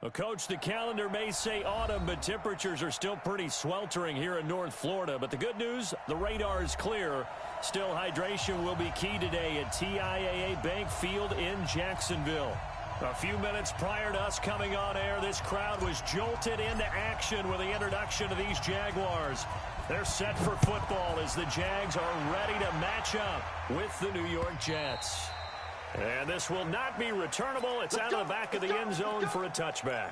Well, Coach, the calendar may say autumn, but temperatures are still pretty sweltering here in North Florida. But the good news, the radar is clear. Still, hydration will be key today at TIAA Bank Field in Jacksonville. A few minutes prior to us coming on air, this crowd was jolted into action with the introduction of these Jaguars. They're set for football as the Jags are ready to match up with the New York Jets. And this will not be returnable. It's out of the back of the end zone for a touchback.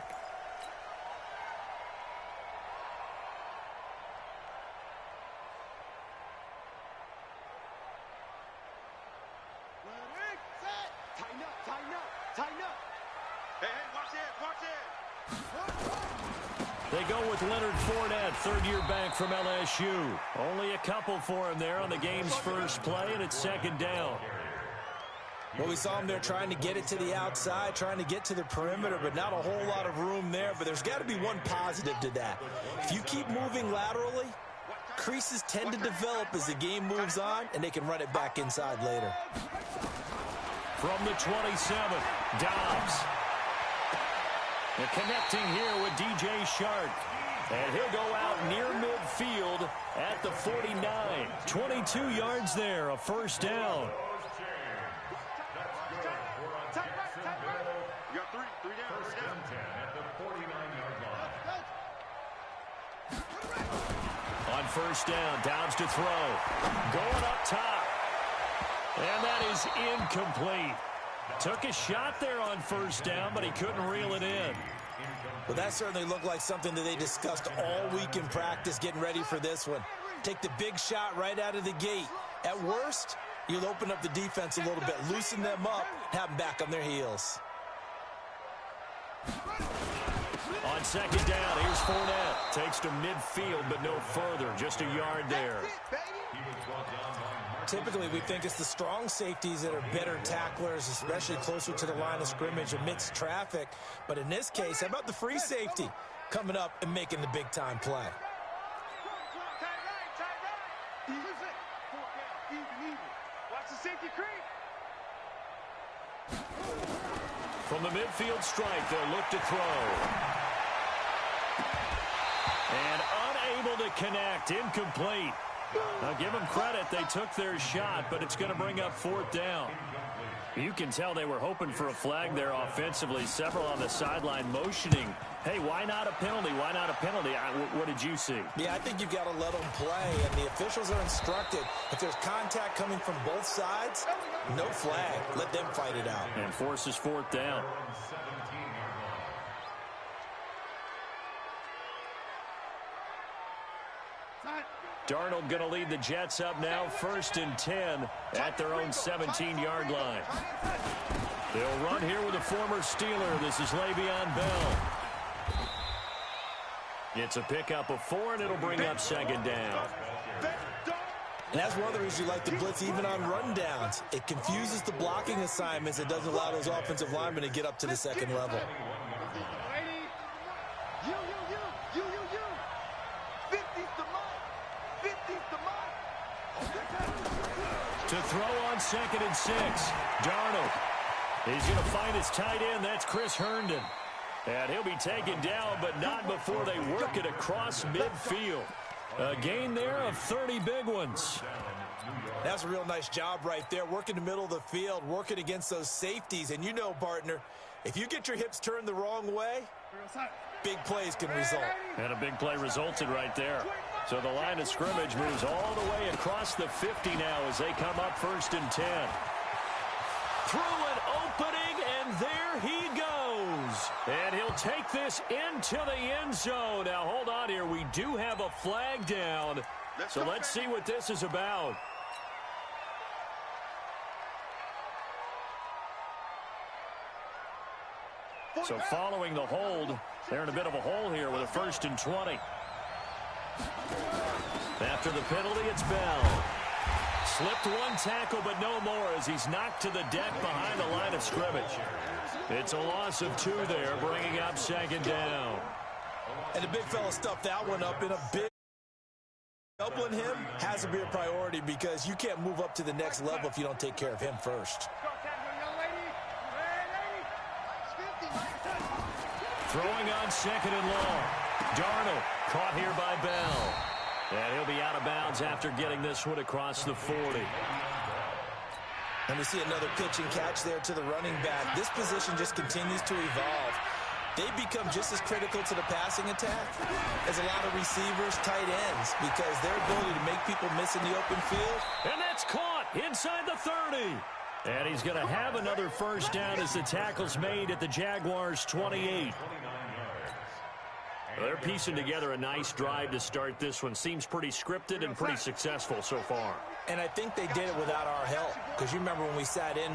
They go with Leonard Fournette, third-year back from LSU. Only a couple for him there on the game's first play, and it's second down. Well, we saw him there trying to get it to the outside, trying to get to the perimeter, but not a whole lot of room there. But there's got to be one positive to that. If you keep moving laterally, creases tend to develop as the game moves on, and they can run it back inside later. From the 27, Dobbs. They're connecting here with DJ Chark. And he'll go out near midfield at the 49. 22 yards there, a first down. On first down, Dobbs to throw. Going up top. And that is incomplete. Took a shot there on first down, but he couldn't reel it in. Well, that certainly looked like something that they discussed all week in practice, getting ready for this one. Take the big shot right out of the gate. At worst, you'll open up the defense a little bit, loosen them up, have them back on their heels. On second down, here's Fournette. Takes to midfield, but no further. Just a yard there. Typically, we think it's the strong safeties that are better tacklers, especially closer to the line of scrimmage amidst traffic. But in this case, how about the free safety coming up and making the big-time play? From the midfield strike, they'll look to throw. And unable to connect, incomplete. Now give them credit, they took their shot, but it's going to bring up fourth down. You can tell they were hoping for a flag there offensively. Several on the sideline motioning. Hey, why not a penalty? Why not a penalty? What did you see? Yeah, I think you've got to let them play, and the officials are instructed. If there's contact coming from both sides, no flag. Let them fight it out. And forces fourth down. Darnold going to lead the Jets up now, 1st and 10 at their own 17-yard line. They'll run here with a former Steeler. This is Le'Veon Bell. It's a pickup of 4, and it'll bring up second down. And that's one of the reasons you like the blitz even on rundowns. It confuses the blocking assignments. It doesn't allow those offensive linemen to get up to the second level. To throw on 2nd and 6. Darnold. He's going to find his tight end. That's Chris Herndon. And he'll be taken down, but not before they work it across midfield. A gain there of 30 big ones. That's a real nice job right there. Working the middle of the field, working against those safeties. And you know, partner, if you get your hips turned the wrong way, big plays can result. And a big play resulted right there. So the line of scrimmage moves all the way across the 50 now as they come up 1st and 10. Through an opening, and there he goes. And he'll take this into the end zone. Now, hold on here. We do have a flag down. So let's see what this is about. So following the hold, they're in a bit of a hole here with a 1st and 20. After the penalty, it's Bell. Slipped one tackle, but no more as he's knocked to the deck behind the line of scrimmage. It's a loss of 2 there, bringing up second down. And the big fella stuffed that one up in a big... Doubling him has to be a priority because you can't move up to the next level if you don't take care of him first. Throwing on second and long. Darnold caught here by Bell. And he'll be out of bounds after getting this one across the 40. And we see another pitch and catch there to the running back. This position just continues to evolve. They become just as critical to the passing attack as a lot of receivers, tight ends, because their ability to make people miss in the open field. And that's caught inside the 30. And he's going to have another first down as the tackle's made at the Jaguars' 28. They're piecing together a nice drive to start this one. Seems pretty scripted and pretty successful so far. And I think they did it without our help, because you remember when we sat in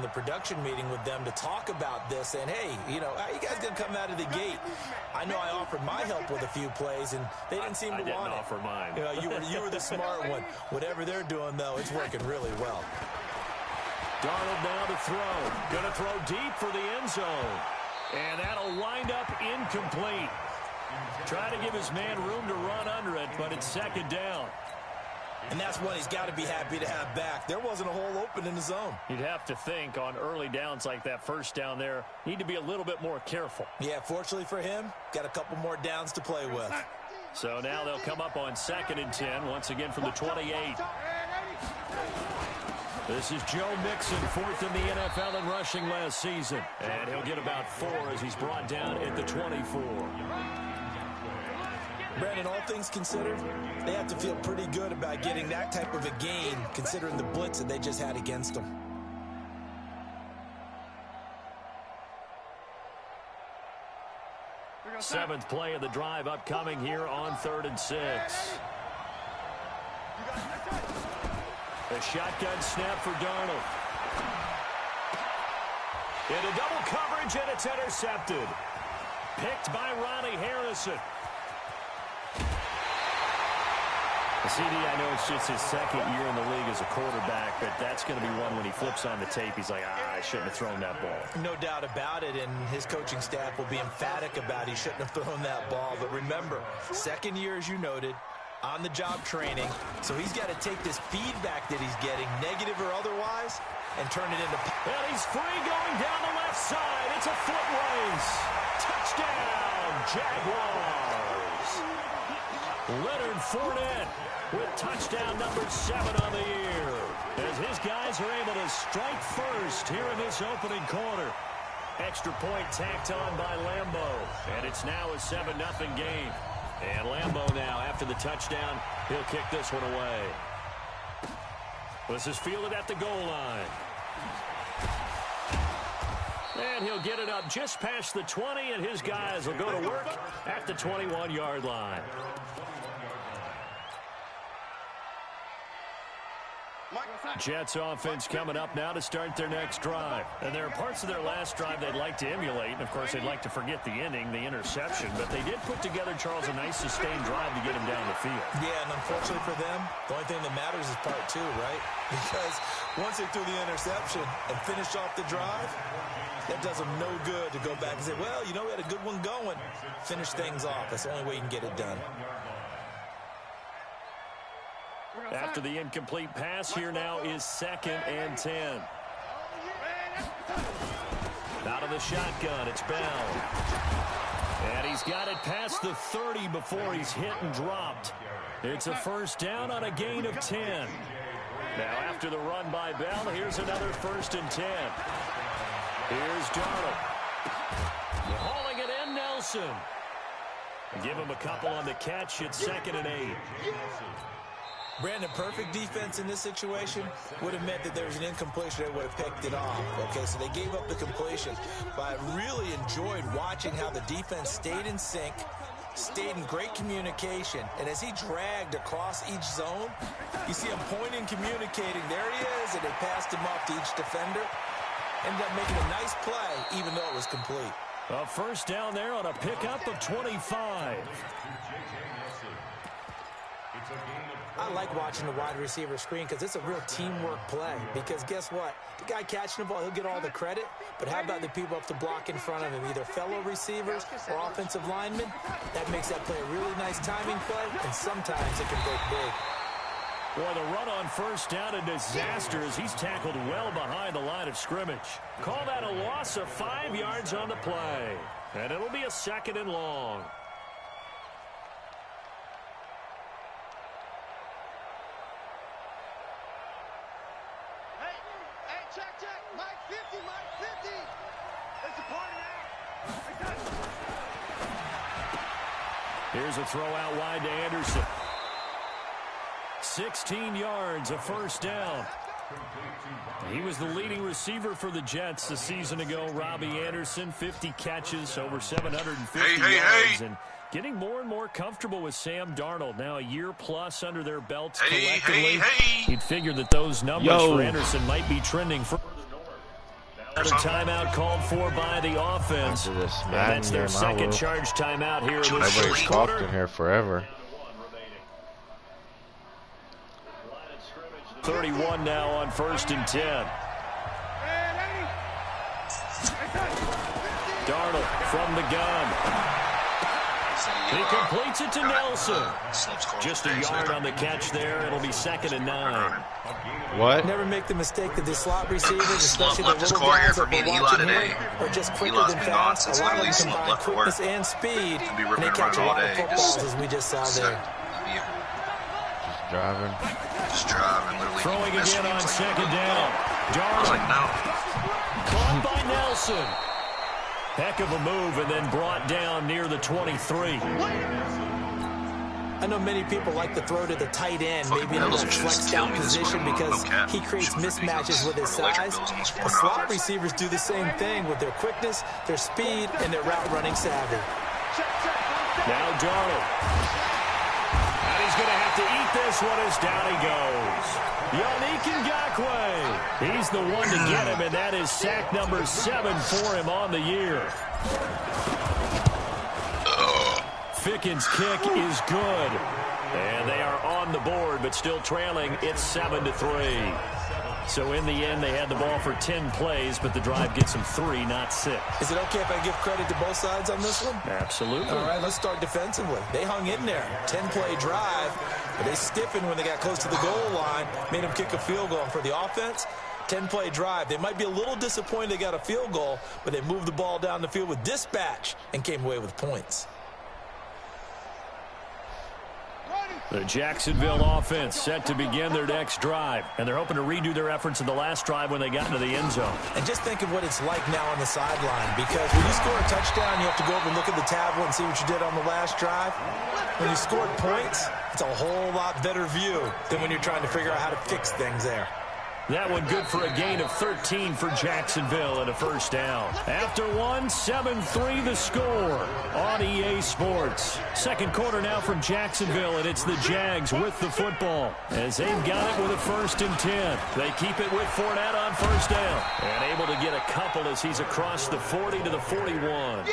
the production meeting with them to talk about this, and hey, you know, how you guys going to come out of the gate? I know I offered my help with a few plays, and they didn't seem to want it. I didn't offer mine. You know, you were the smart one. Whatever they're doing, though, it's working really well. Darnold now to throw. Going to throw deep for the end zone. And that'll wind up incomplete. Try to give his man room to run under it, but it's second down. And that's one he's got to be happy to have back. There wasn't a hole open in the zone. You'd have to think on early downs like that first down there, need to be a little bit more careful. Yeah, fortunately for him, got a couple more downs to play with. So now they'll come up on 2nd and 10, once again from the 28. This is Joe Mixon, 4th in the NFL in rushing last season. And he'll get about 4 as he's brought down at the 24. Brandon, all things considered, they have to feel pretty good about getting that type of a gain, considering the blitz that they just had against them. Seventh play of the drive upcoming here on 3rd and 6. A shotgun snap for Darnold. Into double coverage, and it's intercepted. Picked by Ronnie Harrison. CD, I know it's just his second year in the league as a quarterback, but that's going to be one when he flips on the tape, he's like, I shouldn't have thrown that ball. No doubt about it, and his coaching staff will be emphatic about he shouldn't have thrown that ball. But remember, second year, as you noted, on-the-job training, so he's got to take this feedback that he's getting, negative or otherwise, and turn it into... And he's free going down the left side. It's a foot race. Touchdown, Jaguars. Leonard Fournette with touchdown number 7 on the year, as his guys are able to strike first here in this opening quarter. Extra point tacked on by Lambo, and it's now a 7-0 game. And Lambo now, after the touchdown, he'll kick this one away. This is fielded at the goal line. And he'll get it up just past the 20, and his guys will go to work at the 21-yard line. Jets offense coming up now to start their next drive. And there are parts of their last drive they'd like to emulate. And, of course, they'd like to forget the ending, the interception. But they did put together, Charles, a nice sustained drive to get him down the field. Yeah, and unfortunately for them, the only thing that matters is part 2, right? Because once they threw the interception and finished off the drive, that does them no good to go back and say, well, you know, we had a good one going. Finish things off. That's the only way you can get it done. After the incomplete pass, here now is 2nd and 10. Out of the shotgun, it's Bell. And he's got it past the 30 before he's hit and dropped. It's a first down on a gain of 10. Now after the run by Bell, here's another 1st and 10. Here's Darnold. Hauling it in, Nelson. Give him a couple on the catch. It's 2nd and 8. Brandon, perfect defense in this situation would have meant that there was an incompletion. They would have picked it off. Okay, so they gave up the completion. But I really enjoyed watching how the defense stayed in sync, stayed in great communication. And as he dragged across each zone, you see him pointing, communicating. There he is, and they passed him off to each defender. Ended up making a nice play, even though it was complete. A first down there on a pickup of 25. I like watching the wide receiver screen because it's a real teamwork play. Because guess what? The guy catching the ball, he'll get all the credit. But how about the people up the block in front of him, either fellow receivers or offensive linemen? That makes that play a really nice timing play, and sometimes it can break big. Boy, the run on first down, a disaster as he's tackled well behind the line of scrimmage. Call that a loss of 5 yards on the play. And it'll be a 2nd and long. Here's a throw out wide to Anderson. 16 yards, a 1st down. He was the leading receiver for the Jets a season ago. Robbie Anderson, 50 catches, over 750 yards. And getting more and more comfortable with Sam Darnold. Now a year plus under their belts collectively. You'd figure that those numbers for Anderson might be trending for another timeout called for by the offense. And that's their 2nd charge timeout here in this first quarter. Talked in here forever. 31 now on 1st and 10. Darnold from the gun. He completes it to Nelson. Just a yard on the catch there. It'll be 2nd and 9. What? Never make the mistake that the slot receivers, especially the little guys that we're watching here, are just quicker than fast. A lot of them combine quickness and speed, and they catch a lot of footballs, as we just saw there. Just driving, literally. Throwing again on 2nd down. Darnold. I was like, no. Caught by Nelson. Heck of a move, and then brought down near the 23. I know many people like to throw to the tight end, maybe in a little flexed out position because he creates mismatches with his size. The slot receivers do the same thing with their quickness, their speed, and their route running savvy. Now Darnold. And he's going to have to eat this one as down he goes. Yannick Ngakoue. He's the one to get him, and that is sack number 7 for him on the year. Fickens' kick is good. And they are on the board, but still trailing. It's 7-3. So in the end, they had the ball for 10 plays, but the drive gets them 3, not 6. Is it okay if I give credit to both sides on this one? Absolutely. All right, let's start defensively. They hung in there. 10-play drive, but they stiffened when they got close to the goal line, made them kick a field goal. For the offense, 10-play drive. They might be a little disappointed they got a field goal, but they moved the ball down the field with dispatch and came away with points. The Jacksonville offense set to begin their next drive, and they're hoping to redo their efforts in the last drive when they got into the end zone. And just think of what it's like now on the sideline, because when you score a touchdown, you have to go over and look at the tablet and see what you did on the last drive. When you scored points, it's a whole lot better view than when you're trying to figure out how to fix things there. That one good for a gain of 13 for Jacksonville and a 1st down. After one, 7-3 the score on EA Sports. 2nd quarter now from Jacksonville, and it's the Jags with the football as they've got it with a 1st and 10. They keep it with Fournette on 1st down and able to get a couple as he's across the 40 to the 41.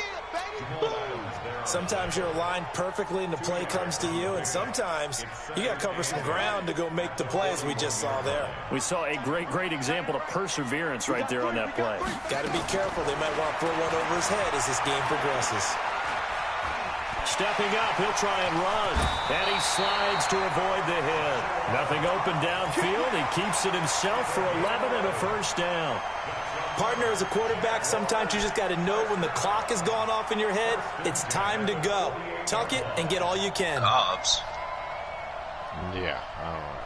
Sometimes you're aligned perfectly and the play comes to you, and sometimes you got to cover some ground to go make the play, as we just saw there. We saw a great example of perseverance right there on that play. Got to be careful. They might want to throw one over his head as this game progresses. Stepping up, he'll try and run. And he slides to avoid the hit. Nothing open downfield. He keeps it himself for 11 and a 1st down. Partner, as a quarterback, sometimes you just got to know when the clock has gone off in your head, it's time to go. Tuck it and get all you can. Yeah, I don't know.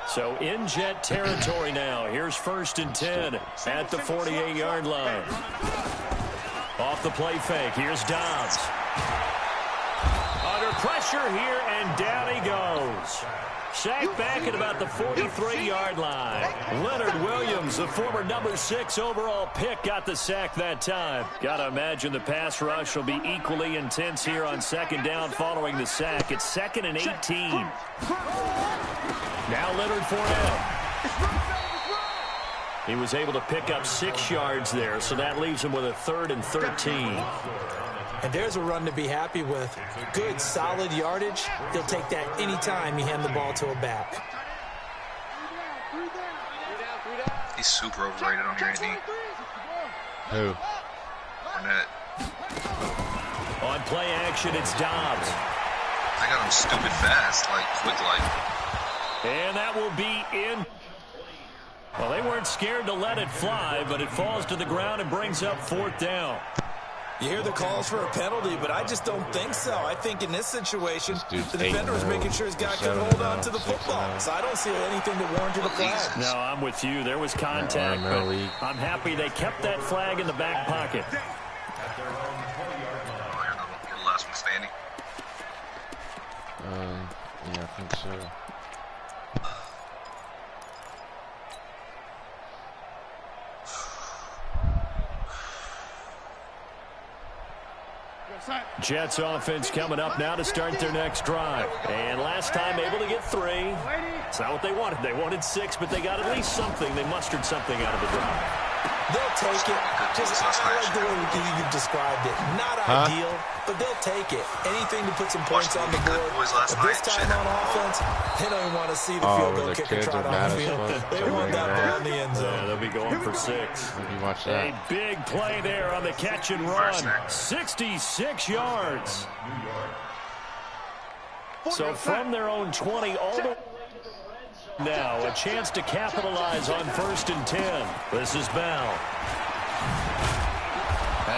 So in Jet territory now. Here's 1st and 10 at the 48-yard line. Off the play fake. Here's Dobbs. Under pressure here, and down he goes. Sacked back at about the 43-yard line. Leonard Williams, the former number 6 overall pick, got the sack that time. Got to imagine the pass rush will be equally intense here on 2nd down following the sack. It's 2nd and 18. Now Leonard Fournette. He was able to pick up 6 yards there, so that leaves him with a 3rd and 13. And there's a run to be happy with. Good, solid yardage. He'll take that any time you hand the ball to a back. He's super overrated on here, isn't he? Who? Fournette. On play action, it's Dobbs. I got him stupid fast, like quick like. And that will be in. Well, they weren't scared to let it fly, but it falls to the ground and brings up 4th down. You hear the calls for a penalty, but I just don't think so. I think in this situation, the defender is making sure his guy can hold on to the football. So I don't see anything to warrant a flag. No, I'm with you. There was contact, but I'm happy they kept that flag in the back pocket. You're the last one standing. Yeah, I think so. Jets offense coming up now to start their next drive. And last time able to get 3. It's not what they wanted. They wanted 6, but they got at least something. They mustered something out of the drive. They'll take it. Just I like the way you've described it. Not ideal, but they'll take it. Anything to put some points on the board. But this time on offense, they don't even want to see the field goal kicker trot on the field. They want that ball in the end zone. Yeah, they'll be going for 6. Watch that. A big play there on the catch and run. 66 yards. So from their own 20 all the way now, a chance to capitalize on 1st and 10. This is Bell.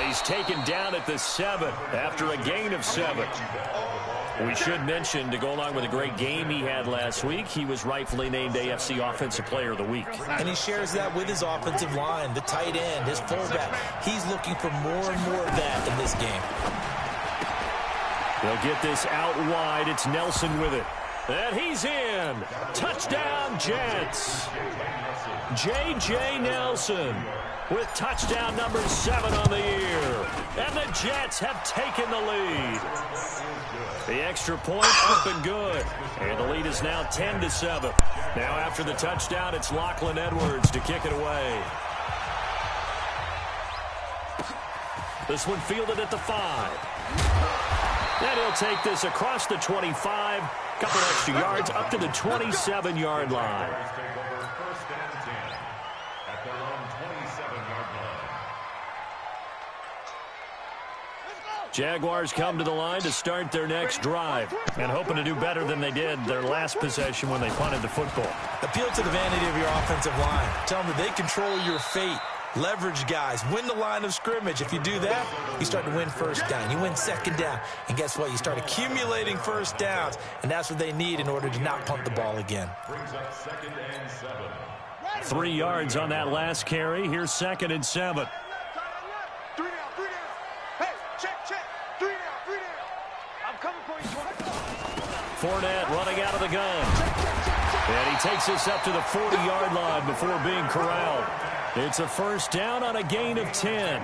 He's taken down at the 7 after a gain of 7. We should mention, to go along with a great game he had last week, he was rightfully named AFC Offensive Player of the Week. And he shares that with his offensive line, the tight end, his fullback. He's looking for more and more of that in this game. They'll get this out wide. It's Nelson with it. And he's in. Touchdown, Jets. J.J. Nelson with touchdown number 7 on the year. And the Jets have taken the lead. The extra point up and good. And the lead is now 10-7. Now after the touchdown, it's Lachlan Edwards to kick it away. This one fielded at the 5. And he'll take this across the 25. Couple extra yards up to the 27-yard line. Jaguars come to the line to start their next drive and hoping to do better than they did their last possession when they punted the football. Appeal to the vanity of your offensive line. Tell them that they control your fate. Leverage guys. Win the line of scrimmage. If you do that, you start to win 1st down. You win 2nd down. And guess what? You start accumulating 1st downs. And that's what they need in order to not punt the ball again. 3 yards on that last carry. Here's 2nd and 7. Fournette running out of the gun. And he takes this up to the 40-yard line before being corralled. It's a 1st down on a gain of 10.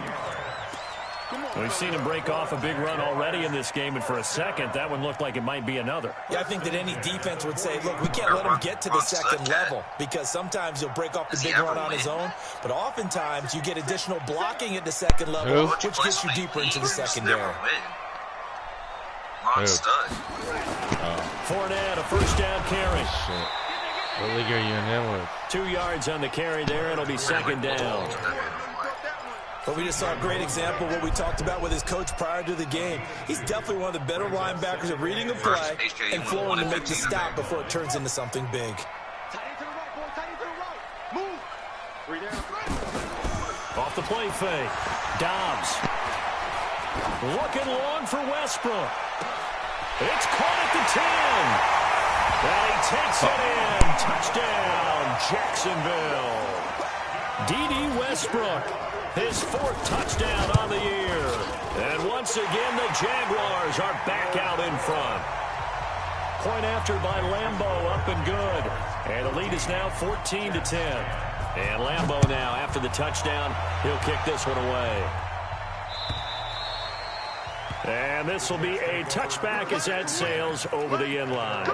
We've seen him break off a big run already in this game, and for a second, that one looked like it might be another. Yeah, I think that any defense would say, look, we can't let him get to the 2nd level, because sometimes he'll break off the big run on his own, but oftentimes you get additional blocking at the 2nd level, which gets you deeper into the secondary. Fournette, a 1st down carry. What league are you in there with? 2 yards on the carry there. It'll be 2nd down. But we just saw a great example of what we talked about with his coach prior to the game. He's definitely one of the better linebackers at reading a play and flowing to make the stop before it turns into something big. Off the play fake. Dobbs. Looking long for Westbrook. It's caught at the 10. And he takes it in. Touchdown, Jacksonville. D.D. Westbrook, his 4th touchdown on the year. And once again, the Jaguars are back out in front. Point after by Lambeau, up and good. And the lead is now 14-10. And Lambeau now, after the touchdown, he'll kick this one away. And this will be a touchback as that sails over the end line.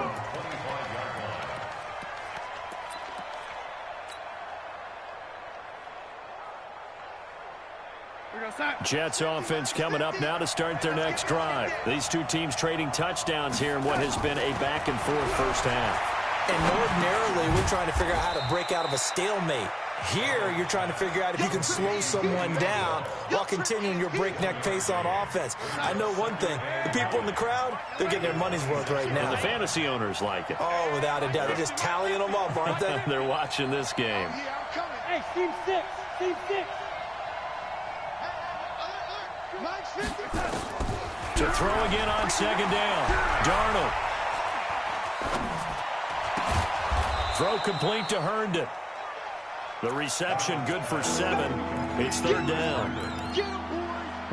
Jets offense coming up now to start their next drive. These two teams trading touchdowns here in what has been a back-and-forth 1st half. And ordinarily, we're trying to figure out how to break out of a stalemate. Here, you're trying to figure out if you can slow someone down while continuing your breakneck pace on offense. I know one thing. The people in the crowd, they're getting their money's worth right now. And the fantasy owners like it. Oh, without a doubt. They're just tallying them up, aren't they? They're watching this game. Hey, team 6. Team 6. To throw again on second down. Darnold. Throw complete to Herndon. The reception good for 7. It's third down.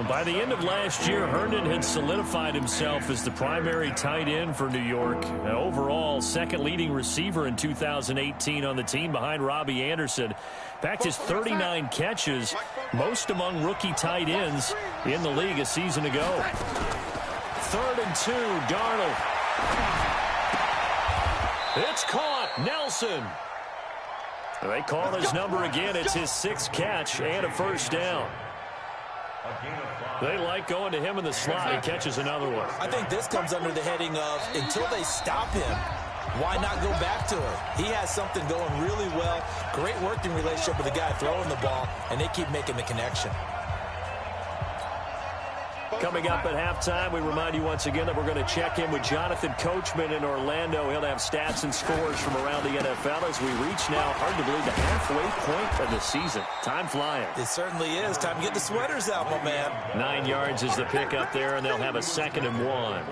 By the end of last year, Herndon had solidified himself as the primary tight end for New York. Overall, second leading receiver in 2018 on the team behind Robbie Anderson. Backed his 39 catches, most among rookie tight ends in the league a season ago. 3rd and 2, Darnold. It's caught. Nelson. They call his number again. It's his 6th catch and a first down. They like going to him in the slot. He catches another one. I think this comes under the heading of until they stop him, why not go back to it? He has something going really well. Great working relationship with the guy throwing the ball, and they keep making the connection. Coming up at halftime, we remind you once again that we're going to check in with Jonathan Coachman in Orlando. He'll have stats and scores from around the NFL as we reach now, hard to believe, the halfway point of the season. Time flying. It certainly is. Time to get the sweaters out, my man. 9 yards is the pick up there, and they'll have a 2nd and 1.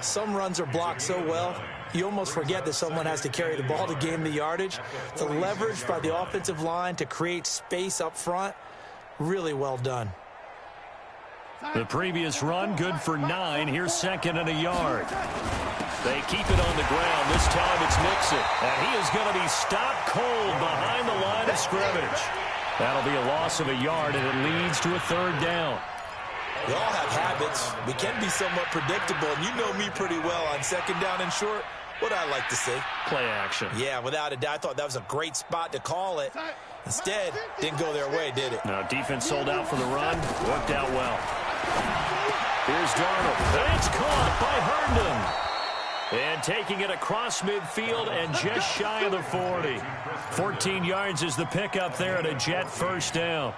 Some runs are blocked so well, you almost forget that someone has to carry the ball to gain the yardage. The leverage by the offensive line to create space up front, really well done. The previous run, good for 9. Here's 2nd and a yard. They keep it on the ground. This time it's Mixon. And he is going to be stopped cold behind the line of scrimmage. That'll be a loss of a yard, and it leads to a 3rd down. We all have habits. We can be somewhat predictable, and you know me pretty well on 2nd down and short. What I like to see. Play action. Yeah, without a doubt. I thought that was a great spot to call it. Instead, didn't go their way, did it? Now, defense sold out for the run. Worked out well. Here's Darnold. And it's caught by Herndon. And taking it across midfield and just shy of the 40. 14 yards is the pickup there at a Jet first down.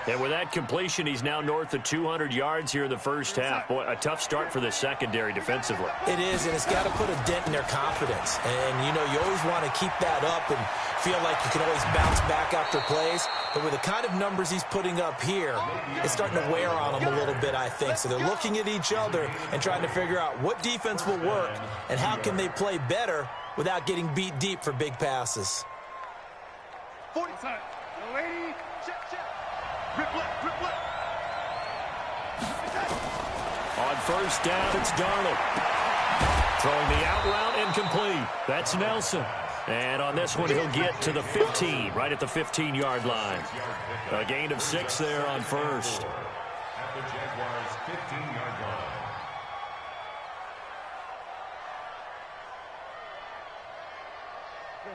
And with that completion, he's now north of 200 yards here in the first half. Boy, a tough start for the secondary defensively. It is, and it's got to put a dent in their confidence. And, you know, you always want to keep that up and feel like you can always bounce back after plays. But with the kind of numbers he's putting up here, it's starting to wear on them a little bit, I think. So they're looking at each other and trying to figure out what defense will work and how can they play better without getting beat deep for big passes. 40 time. Lady, check. Rip left. On first down, it's Darnold. Throwing the out route incomplete. That's Nelson. And on this one, he'll get to the 15, right at the 15-yard line. A gain of 6 there on first. At the Jaguars' 15-yard line.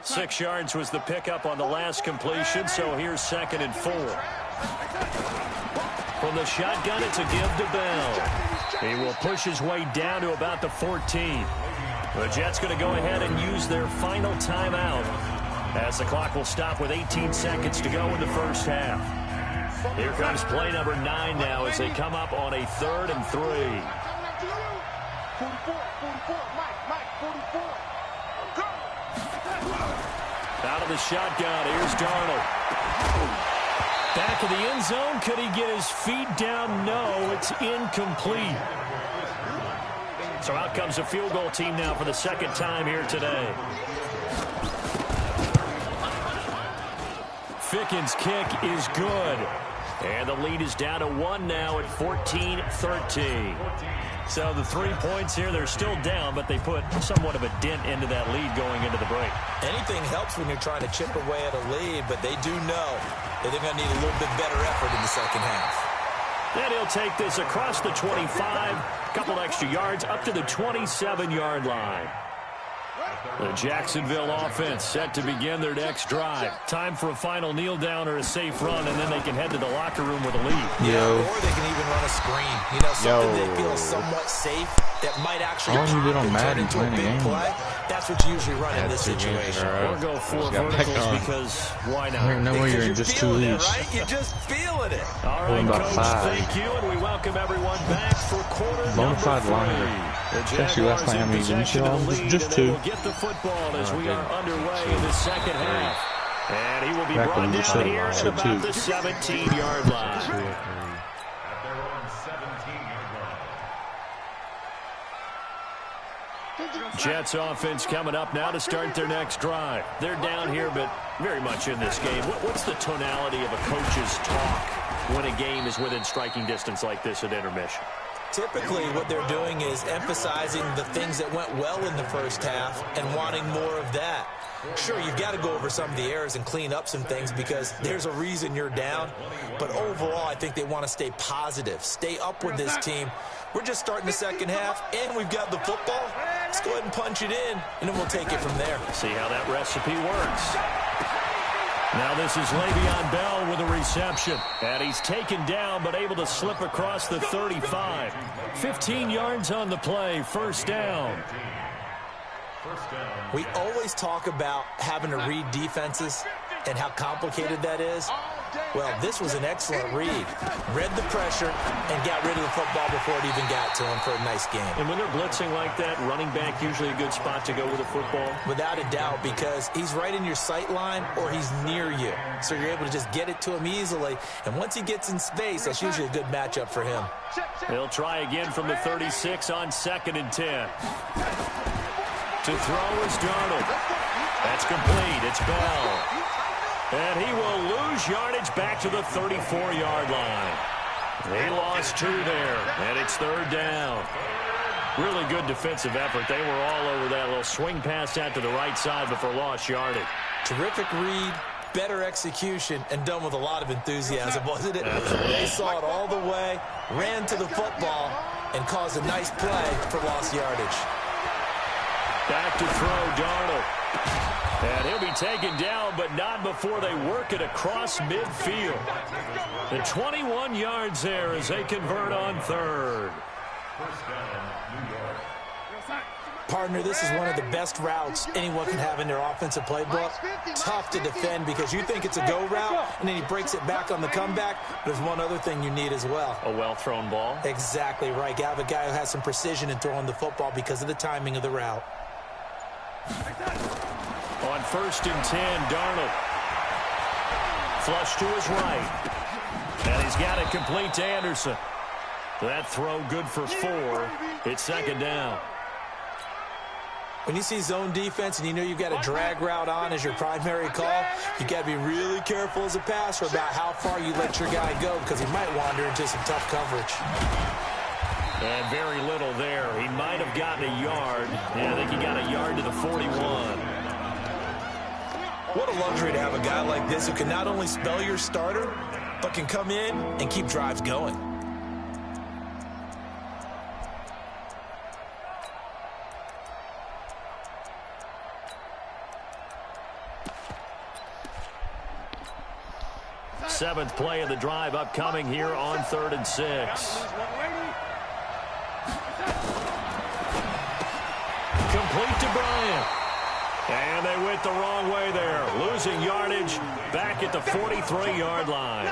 Six yards was the pickup on the last completion, so here's 2nd and 4. From the shotgun, it's a give to Bell. He will push his way down to about the 14. The Jets going to go ahead and use their final timeout as the clock will stop with 18 seconds to go in the first half. Here comes play number 9 now as they come up on a 3rd and 3. 44, Mike, 44. Out of the shotgun, here's Darnold. Back of the end zone, could he get his feet down? No, it's incomplete. So out comes a field goal team now for the 2nd time here today. Fickens' kick is good. And the lead is down to 1 now at 14-13. So the 3 points here, they're still down, but they put somewhat of a dent into that lead going into the break. Anything helps when you're trying to chip away at a lead, but they do know that they're going to need a little bit better effort in the second half. And he'll take this across the 25, a couple extra yards, up to the 27-yard line. The Jacksonville offense set to begin their next drive. Time for a final kneel down or a safe run, and then they can head to the locker room with a lead. Yeah, or they can even run a screen. You know, something that feels somewhat safe that might actually turn into a big play. That's what you usually run in this situation. Or go four verticals because why not? I don't know where you're in just 2 weeks. Right? You're just feeling it. All right, Coach, thank you, and we welcome everyone back for quarter number 3. Especially last Miami didn't you all? Just 2. We'll get the football as we are underway in the second half. And he will be brought down here at about the 17-yard line. Jets offense coming up now to start their next drive. They're down here, but very much in this game. What's the tonality of a coach's talk when a game is within striking distance like this at intermission? Typically, what they're doing is emphasizing the things that went well in the first half and wanting more of that. Sure, you've got to go over some of the errors and clean up some things because there's a reason you're down. But overall, I think they want to stay positive, stay up with this team. We're just starting the second half, and we've got the football. Let's go ahead and punch it in, and then we'll take it from there. See how that recipe works. Now this is Le'Veon Bell with a reception. And he's taken down but able to slip across the 35. 15 yards on the play, first down. We always talk about having to read defenses and how complicated that is. Well, this was an excellent read. Read the pressure and got rid of the football before it even got to him for a nice game. And when they're blitzing like that, running back usually a good spot to go with the football? Without a doubt, because he's right in your sight line or he's near you. So you're able to just get it to him easily. And once he gets in space, that's usually a good matchup for him. He'll try again from the 36 on 2nd and 10. To throw is Darnold. That's complete. It's Bell. And he will lose yardage back to the 34-yard line. They lost 2 there, and it's 3rd down. Really good defensive effort. They were all over that little swing pass out to the right side before lost yardage. Terrific read, better execution, and done with a lot of enthusiasm, wasn't it? Absolutely. They saw it all the way, ran to the football, and caused a nice play for lost yardage. Back to throw, Darnold. And he'll be taken down, but not before they work it across midfield. The 21 yards there as they convert on 3rd. Partner, this is one of the best routes anyone can have in their offensive playbook. Tough to defend because you think it's a go route, and then he breaks it back on the comeback. There's one other thing you need as well. A well-thrown ball. Exactly right. You have a guy who has some precision in throwing the football because of the timing of the route. On 1st and 10, Darnold. Flush to his right. And he's got it complete to Anderson. That throw good for 4. It's 2nd down. When you see zone defense and you know you've got a drag route on as your primary call, you got to be really careful as a passer about how far you let your guy go because he might wander into some tough coverage. And very little there. He might have gotten a yard. Yeah, I think he got a yard to the 41. What a luxury to have a guy like this who can not only spell your starter, but can come in and keep drives going. Seventh play of the drive upcoming here on 3rd and 6. Complete to Bryant. And they went the wrong way there. Losing yardage back at the 43-yard line.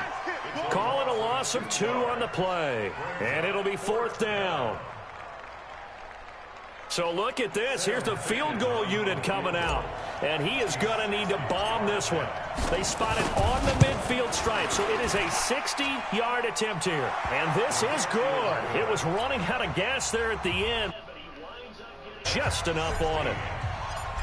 Call it a loss of 2 on the play. And it'll be 4th down. So look at this. Here's the field goal unit coming out. And he is going to need to bomb this one. They spot it on the midfield stripe. So it is a 60-yard attempt here. And this is good. It was running out of gas there at the end. Just enough on it.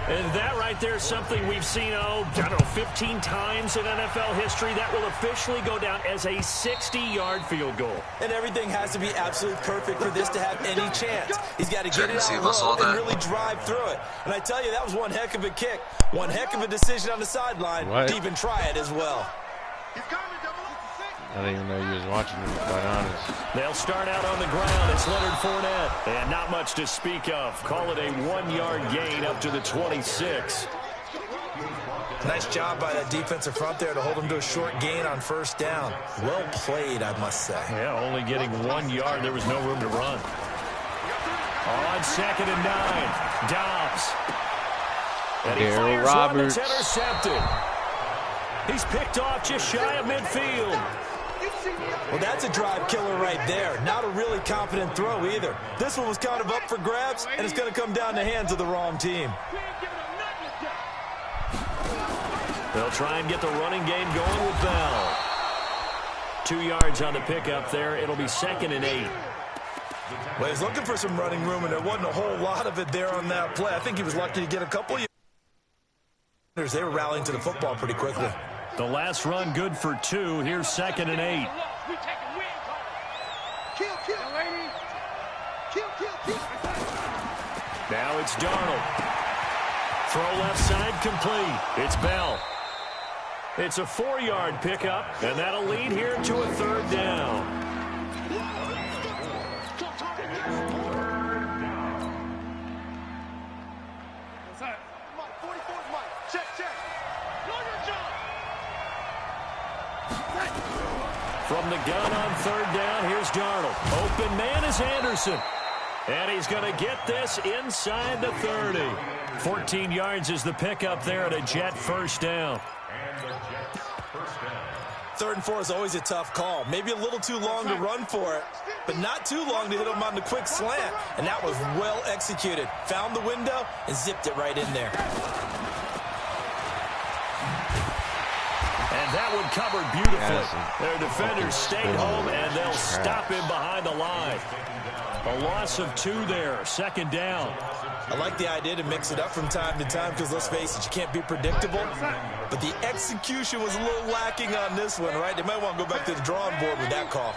And that right there is something we've seen, I don't know, 15 times in NFL history. That will officially go down as a 60-yard field goal. And everything has to be absolutely perfect for this to have any chance. He's got to get it out low and really drive through it. And I tell you, that was one heck of a kick. One heck of a decision on the sideline to even try it as well. I didn't even know you was watching me, to be quite honest. They'll start out on the ground. It's Leonard Fournette. And not much to speak of. Call it a 1-yard gain up to the 26. Nice job by that defensive front there to hold him to a short gain on first down. Well played, I must say. Yeah, only getting 1 yard. There was no room to run. On 2nd and 9, Dobbs. And he fires one that's intercepted. He's picked off just shy of midfield. Well, that's a drive killer right there. Not a really confident throw either. This one was kind of up for grabs, and it's going to come down the hands of the wrong team. They'll try and get the running game going with Bell. 2 yards on the pickup there. It'll be 2nd and 8. Well, he's looking for some running room, and there wasn't a whole lot of it there on that play. I think he was lucky to get a couple yards. They were rallying to the football pretty quickly. The last run good for 2. Here's 2nd and 8. Now it's Darnold. Throw left side complete. It's Bell. It's a 4-yard pickup, and that'll lead here to a 3rd down. From the gun on 3rd down, here's Darnold. Open man is Anderson. And he's going to get this inside the 30. 14 yards is the pickup there at a Jet first down. 3rd and 4 is always a tough call. Maybe a little too long to run for it, but not too long to hit him on the quick slant. And that was well executed. Found the window and zipped it right in there. And that one covered beautifully. Their defenders stayed home, and they'll stop him behind the line. A loss of 2 there, 2nd down. I like the idea to mix it up from time to time because, let's face it, you can't be predictable. But the execution was a little lacking on this one, right? They might want to go back to the drawing board with that call.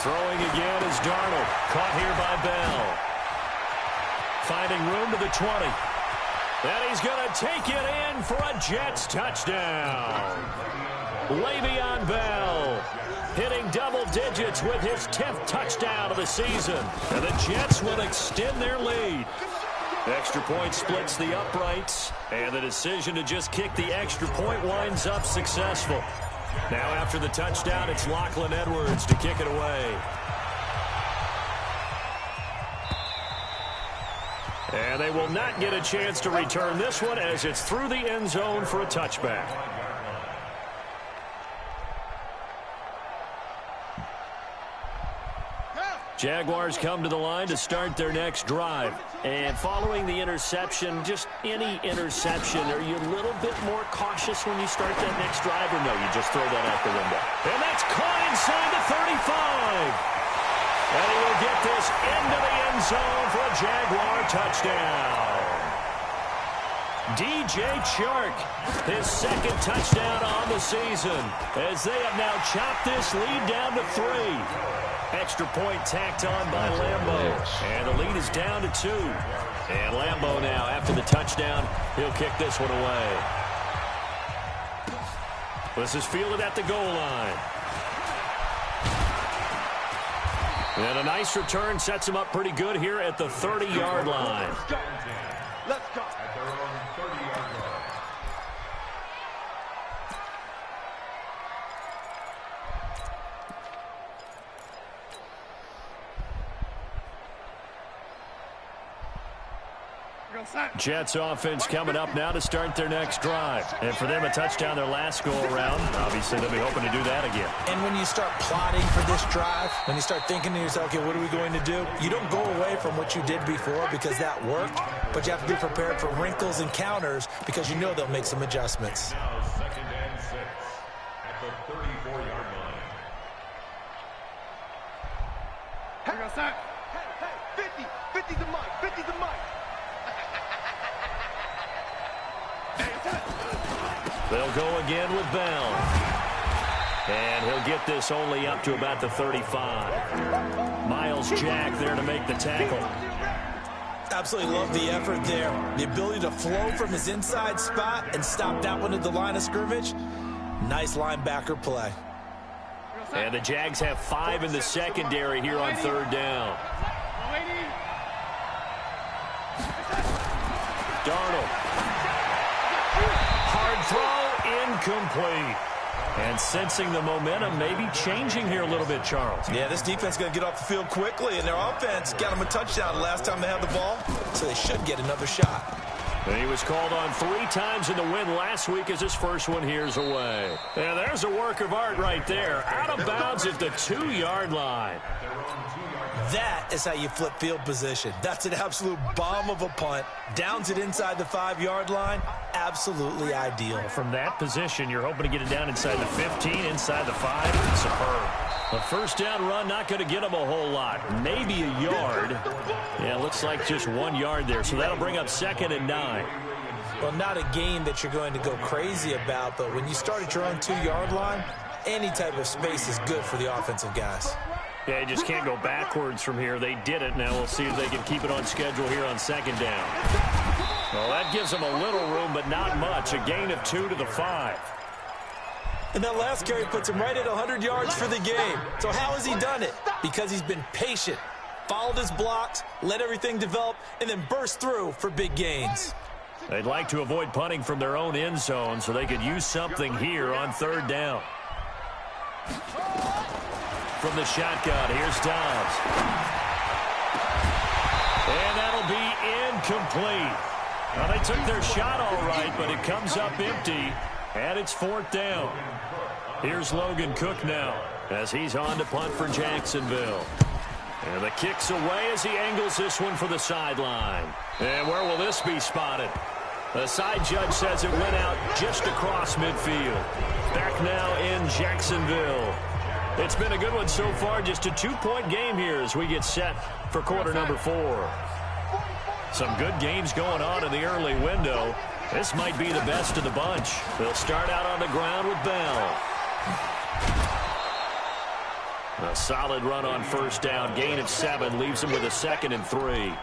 Throwing again is Darnold. Caught here by Bell. Finding room to the 20. And he's going to take it in for a Jets touchdown. Le'Veon Bell hitting double digits with his 10th touchdown of the season. And the Jets will extend their lead. Extra point splits the uprights. And the decision to just kick the extra point winds up successful. Now after the touchdown, it's Lachlan Edwards to kick it away. And they will not get a chance to return this one as it's through the end zone for a touchback. Jaguars come to the line to start their next drive. And following the interception, just any interception, are you a little bit more cautious when you start that next drive, or no, you just throw that out the window? And that's caught inside the 35. And he will get this into the end zone for a Jaguar touchdown. DJ Chark, his 2nd touchdown on the season, as they have now chopped this lead down to 3. Extra point tacked on by Lambo. And the lead is down to 2. And Lambo now, after the touchdown, he'll kick this one away. This is fielded at the goal line. And a nice return sets him up pretty good here at the 30-yard line. Let's go. At their own 30-yard line. Jets offense coming up now to start their next drive. And for them, a touchdown their last go-around. Obviously, they'll be hoping to do that again. And when you start plotting for this drive, when you start thinking to yourself, okay, what are we going to do? You don't go away from what you did before because that worked, but you have to be prepared for wrinkles and counters because you know they'll make some adjustments. Now 2nd and 6 at the 34-yard line. Hey, 50's the mic, 50's the mic. They'll go again with Bell. And he'll get this only up to about the 35. Miles Jack there to make the tackle. Absolutely love the effort there. The ability to flow from his inside spot and stop that one at the line of scrimmage. Nice linebacker play. And the Jags have 5 in the secondary here on 3rd down. Darnold. Hard throw, incomplete. And sensing the momentum maybe changing here a little bit, Charles. Yeah, this defense is going to get off the field quickly, and their offense got them a touchdown last time they had the ball, so they should get another shot. And he was called on 3 times in the win last week as his first one here's away. And there's a work of art right there. Out of bounds at the 2-yard line. That is how you flip field position. That's an absolute bomb of a punt. Downs it inside the 5-yard line. Absolutely ideal. From that position, you're hoping to get it down inside the 15, inside the 5. Superb. A first down run, not going to get him a whole lot. Maybe a yard. Yeah, looks like just 1 yard there. So that'll bring up 2nd and 9. Well, not a game that you're going to go crazy about, but when you start at your own 2-yard line, any type of space is good for the offensive guys. Yeah, you just can't go backwards from here. They did it. Now we'll see if they can keep it on schedule here on 2nd down. Well, that gives them a little room, but not much. A gain of 2 to the 5. And that last carry puts him right at 100 yards for the game. So how has he done it? Because he's been patient, followed his blocks, let everything develop, and then burst through for big gains. They'd like to avoid punting from their own end zone so they could use something here on 3rd down. From the shotgun, here's Dobbs. And that'll be incomplete. Well, they took their shot all right, but it comes up empty, and it's 4th down. Here's Logan Cook now as he's on to punt for Jacksonville. And the kick's away as he angles this one for the sideline. And where will this be spotted? The side judge says it went out just across midfield. Back now in Jacksonville. It's been a good one so far, just a 2-point game here as we get set for quarter number 4. Some good games going on in the early window. This might be the best of the bunch. They'll start out on the ground with Bell. A solid run on first down. Gain of 7 leaves him with a 2nd and 3.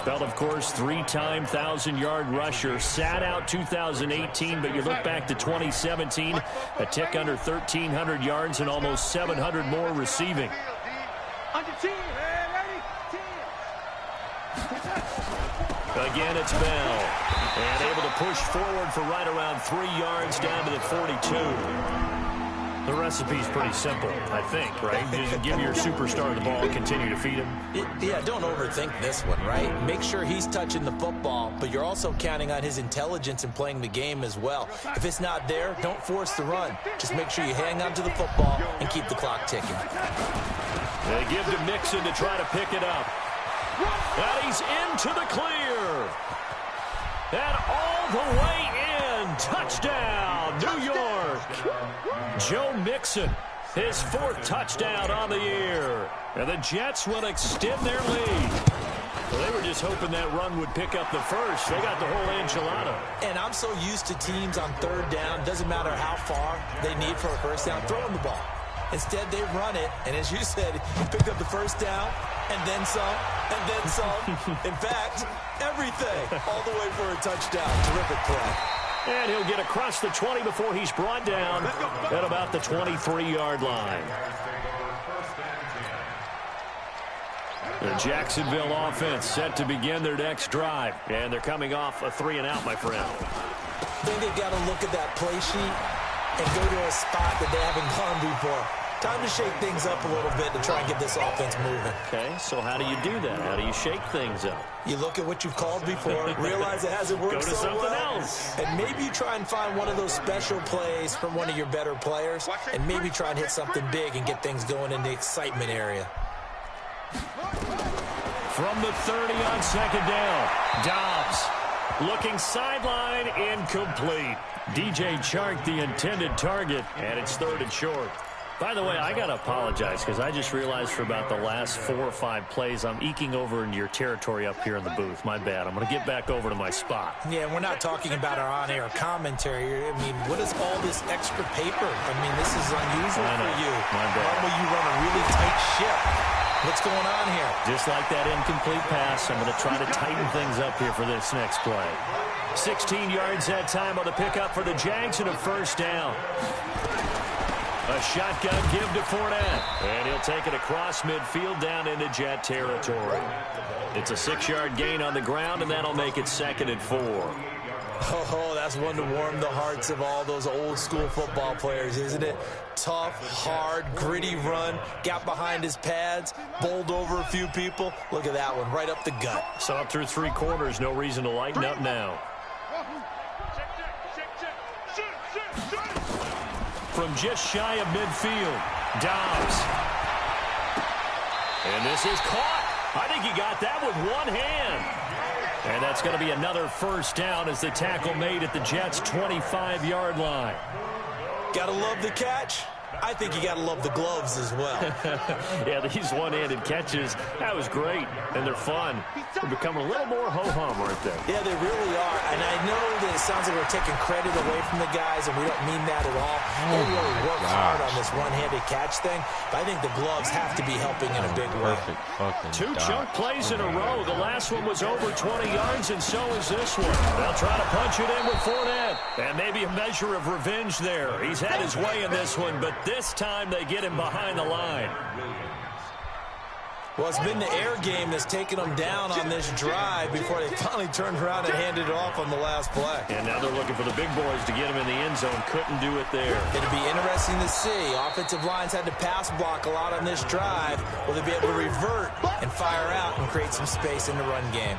Bell, of course, 3-time 1,000-yard rusher. Sat out 2018, but you look back to 2017, a tick under 1,300 yards and almost 700 more receiving. Again, it's Bell. And able to push forward for right around 3 yards down to the 42. The recipe's pretty simple, I think, right? Just give your superstar the ball and continue to feed him. Yeah, don't overthink this one, right? Make sure he's touching the football, but you're also counting on his intelligence in playing the game as well. If it's not there, don't force the run. Just make sure you hang on to the football and keep the clock ticking. They give to Mixon to try to pick it up. And he's into the clear. And all the way in. Touchdown, New York. Joe Mixon, his 4th touchdown on the year. And the Jets will extend their lead. Well, they were just hoping that run would pick up the first. They got the whole enchilada. And I'm so used to teams on 3rd down, doesn't matter how far they need for a first down, throwing the ball. Instead, they run it, and as you said, he picked up the first down, and then some, and then some. In fact, everything, all the way for a touchdown. Terrific play. And he'll get across the 20 before he's brought down at about the 23-yard line. The Jacksonville offense set to begin their next drive. And they're coming off a 3-and-out, my friend. I think they've got to look at that play sheet and go to a spot that they haven't gone before. Time to shake things up a little bit to try and get this offense moving. Okay, so how do you do that? How do you shake things up? You look at what you've called before, realize it hasn't worked so well. Go to something else. And maybe you try and find one of those special plays from one of your better players, and maybe try and hit something big and get things going in the excitement area. From the 30 on 2nd down, Dobbs looking sideline, incomplete. DJ Chark, the intended target, and it's 3rd and short. By the way, I got to apologize because I just realized for about the last 4 or 5 plays, I'm eking over into your territory up here in the booth. My bad. I'm going to get back over to my spot. Yeah, we're not talking about our on-air commentary. I mean, what is all this extra paper? I mean, this is unusual for you. My bad. Normally you run a really tight ship. What's going on here? Just like that incomplete pass, I'm going to try to tighten things up here for this next play. 16 yards that time on the pickup for the Jags and a first down. A shotgun give to Fournette. And he'll take it across midfield down into Jet territory. It's a 6-yard gain on the ground, and that'll make it 2nd and 4. Oh, that's one to warm the hearts of all those old-school football players, isn't it? Tough, hard, gritty run, got behind his pads, bowled over a few people. Look at that one, right up the gut. So up through 3 quarters, no reason to lighten up now. From just shy of midfield, Dobbs. And this is caught. I think he got that with one hand. And that's going to be another first down as the tackle made at the Jets' 25-yard line. Gotta love the catch. I think you gotta love the gloves as well. Yeah, these one-handed catches, that was great, and they're fun. They become a little more ho-hum right there. Yeah, they really are, and I know that it sounds like we're taking credit away from the guys, and we don't mean that at all. They really work hard on this one-handed catch thing, but I think the gloves have to be helping in a big way. Two chunk plays in a row. The last one was over 20 yards, and so is this one. They'll try to punch it in with Fournette, and maybe a measure of revenge there. He's had his way in this one, but this time they get him behind the line. Well, it's been the air game that's taken them down on this drive before they finally turned around and handed it off on the last play. And now they're looking for the big boys to get him in the end zone. Couldn't do it there. It'll be interesting to see. Offensive lines had to pass block a lot on this drive. Will they be able to revert and fire out and create some space in the run game?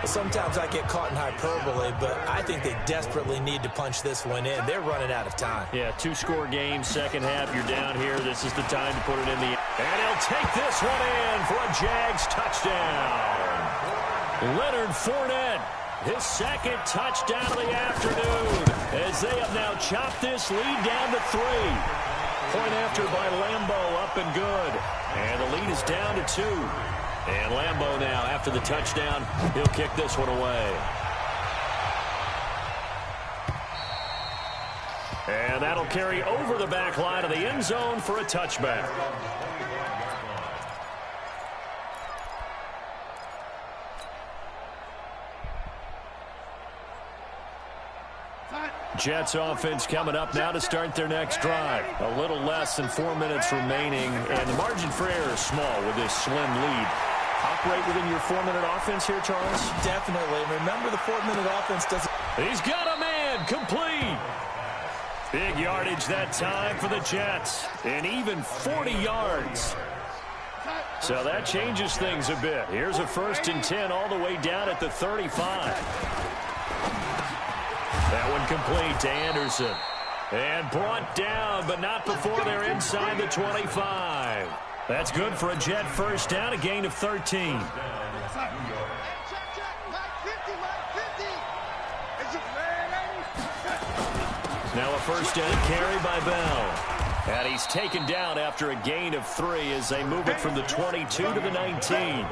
Well, sometimes I get caught in hyperbole, but I think they desperately need to punch this one in. They're running out of time. Yeah, 2-score game, second half. You're down here. This is the time to put it in the... And he'll take this one in for a Jags touchdown. Leonard Fournette, his second touchdown of the afternoon, as they have now chopped this lead down to 3. Point after by Lambeau, up and good. And the lead is down to 2. And Lambeau now, after the touchdown, he'll kick this one away. And that'll carry over the back line of the end zone for a touchback. Jets offense coming up now to start their next drive. A little less than 4 minutes remaining, and the margin for error is small with this slim lead. Operate within your 4-minute offense here, Charles? Definitely. Remember, the 4-minute offense doesn't... He's got a man, complete. Big yardage that time for the Jets, and even 40 yards. So that changes things a bit. Here's a 1st and 10 all the way down at the 35. That one complete to Anderson. And brought down, but not before they're inside the 25. That's good for a Jet first down, a gain of 13. Now a first down carry by Bell. And he's taken down after a gain of 3 as they move it from the 22 to the 19.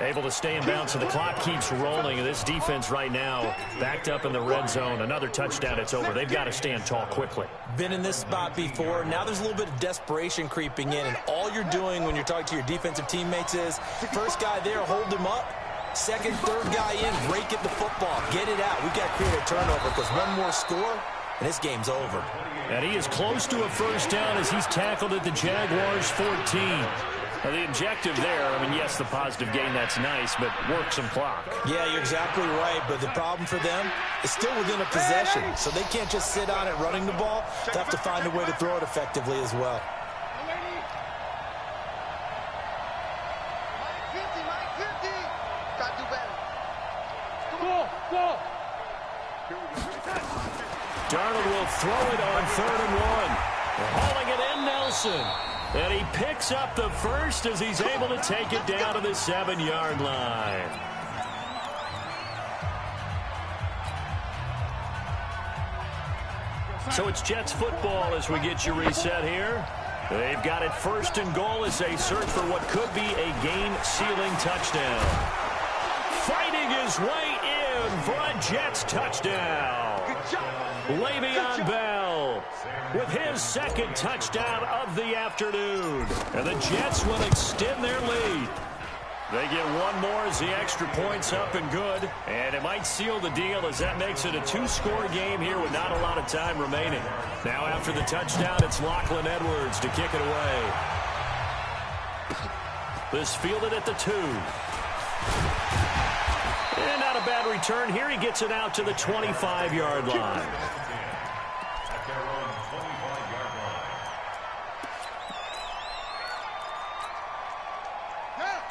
Able to stay in bounds, so the clock keeps rolling. This defense right now backed up in the red zone. Another touchdown, it's over. They've got to stand tall quickly. Been in this spot before. Now there's a little bit of desperation creeping in, and all you're doing when you're talking to your defensive teammates is first guy there, hold him up. Second, third guy in, rake at the football. Get it out. We've got to create a turnover because one more score, and this game's over. And he is close to a first down as he's tackled at the Jaguars' 14. Now, the objective there, I mean, yes, the positive gain, that's nice, but work some clock. Yeah, you're exactly right, but the problem for them is still within a possession, so they can't just sit on it running the ball. They have to find a way to throw it effectively as well. Darnold will throw it on 3rd and 1. Hauling it in, Nelson. And he picks up the first as he's able to take it down to the 7-yard line. So it's Jets football as we get you reset here. They've got it 1st and goal as they search for what could be a game-sealing touchdown. Fighting his way in for a Jets touchdown. Le'Veon Bell with his 2nd touchdown of the afternoon. And the Jets will extend their lead. They get one more as the extra point's up and good. And it might seal the deal as that makes it a two-score game here with not a lot of time remaining. Now after the touchdown, it's Lachlan Edwards to kick it away. This fielded at the 2. And not a bad return here. He gets it out to the 25-yard line.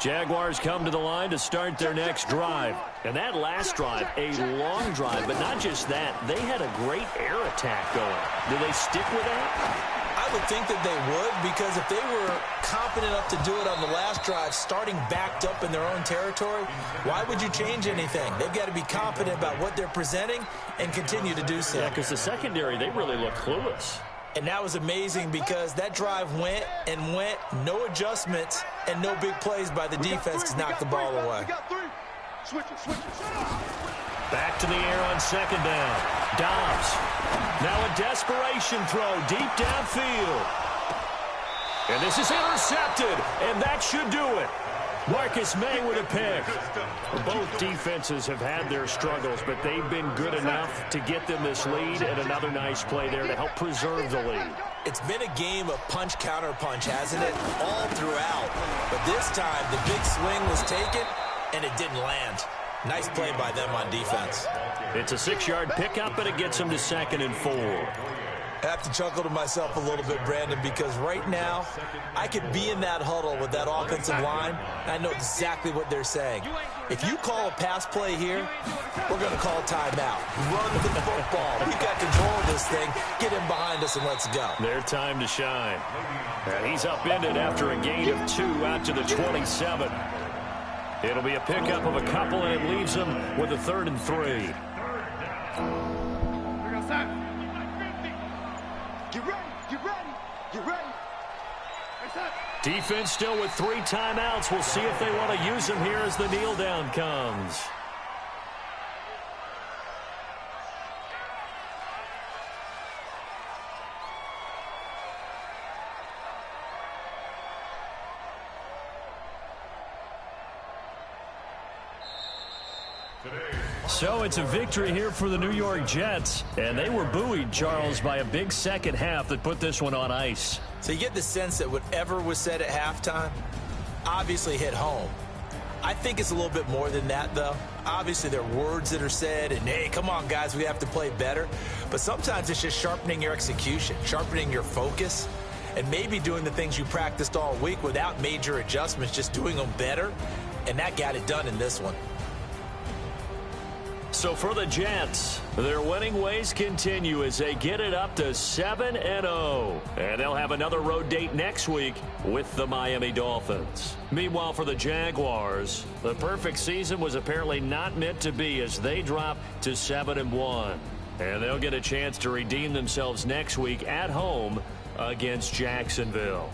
Jaguars come to the line to start their next drive. And that last drive, a long drive, but not just that. They had a great air attack going. Do they stick with that? I would think that they would, because if they were confident enough to do it on the last drive, starting backed up in their own territory, why would you change anything? They've got to be confident about what they're presenting and continue to do so. Yeah, because the secondary, they really look clueless. And that was amazing because that drive went and went, no adjustments, and no big plays by the defense to knock the ball away. Back to the air on second down. Dobbs. Now a desperation throw deep downfield. And this is intercepted, and that should do it. Marcus May with a pick. Both defenses have had their struggles, but they've been good enough to get them this lead, and another nice play there to help preserve the lead. It's been a game of punch-counter-punch, hasn't it? All throughout. But this time, the big swing was taken, and it didn't land. Nice play by them on defense. It's a 6-yard pickup, and it gets them to 2nd and 4. I have to chuckle to myself a little bit, Brandon, because right now I could be in that huddle with that offensive line, and I know exactly what they're saying. If you call a pass play here, we're going to call timeout. Run the football. We've got control of this thing. Get him behind us and let's go. Their time to shine. And he's upended after a gain of 2 out to the 27. It'll be a pickup of a couple, and it leaves him with a 3rd and 3. Defense still with 3 timeouts. We'll see if they want to use them here as the kneel down comes. So it's a victory here for the New York Jets, and they were buoyed, Charles, by a big second half that put this one on ice. So you get the sense that whatever was said at halftime obviously hit home. I think it's a little bit more than that, though. Obviously, there are words that are said, and, hey, come on, guys, we have to play better. But sometimes it's just sharpening your execution, sharpening your focus, and maybe doing the things you practiced all week without major adjustments, just doing them better, and that got it done in this one. So for the Jets, their winning ways continue as they get it up to 7-0. And they'll have another road date next week with the Miami Dolphins. Meanwhile, for the Jaguars, the perfect season was apparently not meant to be as they drop to 7-1. And they'll get a chance to redeem themselves next week at home against Jacksonville.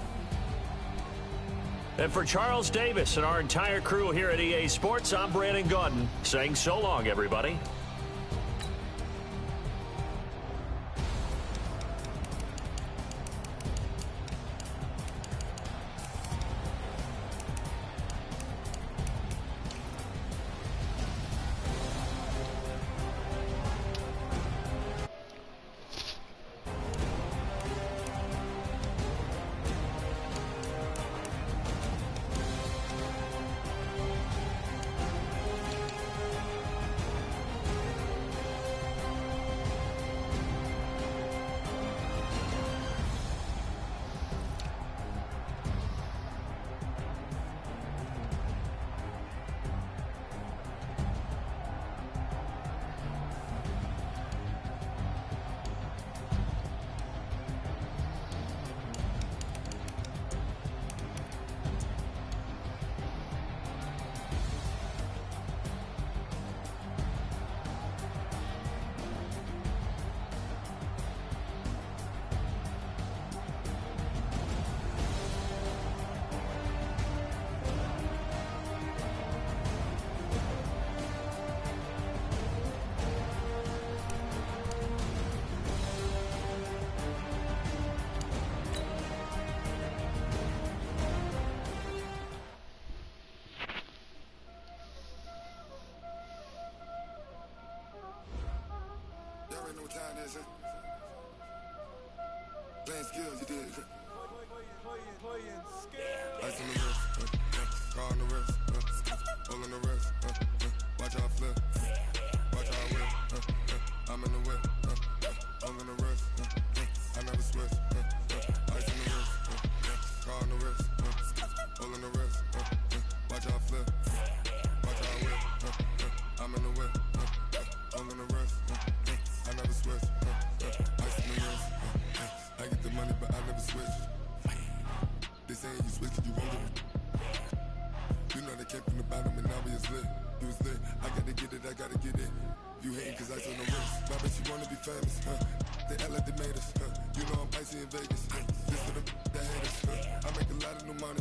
And for Charles Davis and our entire crew here at EA Sports, I'm Brandon Gaudin saying so long, everybody. time is it? Playing skills, you did. Ice on the wrist, car on the wrist, all on the wrist, watch how I flip, watch how I whip, I'm in the whip, all on the wrist, I never switch, ice on the wrist, car on the wrist, all on the wrist, watch how I flip, watch how I whip, I'm in the whip, all on the wrist, I never switch, ice on the wrist, I get the money but I never switch. They saying you switch it, you won't get it. You know they came from the bottom and now we is lit. You was lit, I gotta get it, I gotta get it. You hating cause ice on the wrist. My bitch, you wanna be famous, They act like they made us, You know I'm icy in Vegas, This for the that hate us, I make a lot of new money,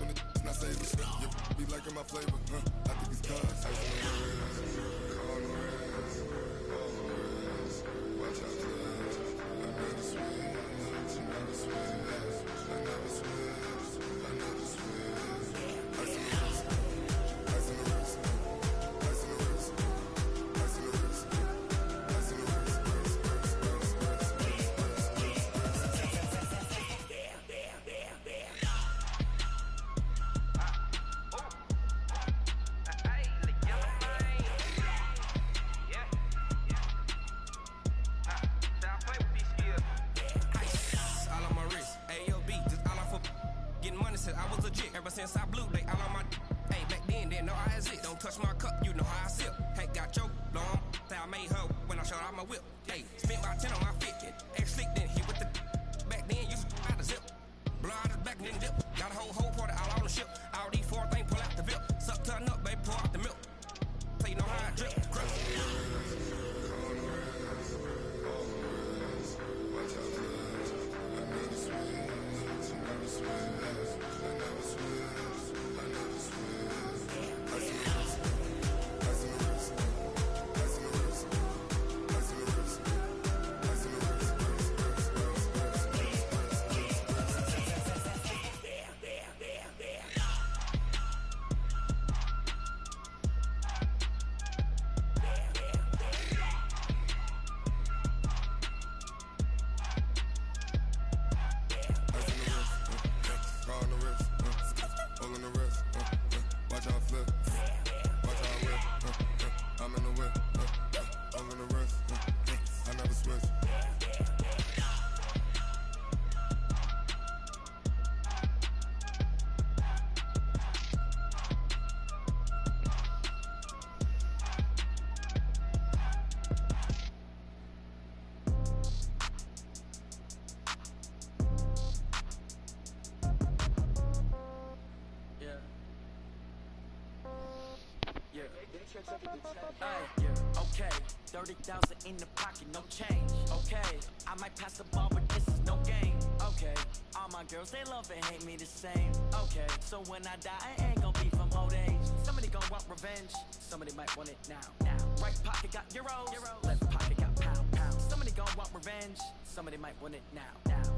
When it's not savers, You be liking my flavor, I think it's cause ice on the wrist, on the wrist, on the wrist. Watch out, I never switch, I never switch. I never switch, I never switch. Ice on the wrist, ice on the wrist, ice on the wrist, ice on the wrist, ice on the wrist, I was legit ever since I blew. They all on my hey back then didn't know I exist. Don't touch my cup, you know how I sip. Hey, got your long, say I made her when I showed out my whip. Hey, spent about 10 on my fit. Ex slick then hit with the back then used to out the zip. Blow out his back and then dip. Got a whole party all on the ship. All these 4 things pull out the VIP. Suck turn up, baby, pour out the milk. So you know how I drip. Crush. Okay, 30,000 in the pocket, no change. Okay, I might pass the ball, but this is no game. Okay, all my girls, they love and hate me the same. Okay, so when I die, I ain't gonna be from old age. Somebody gonna want revenge, somebody might want it now. Right pocket got euros, left pocket got pounds. Somebody gonna want revenge, somebody might want it now.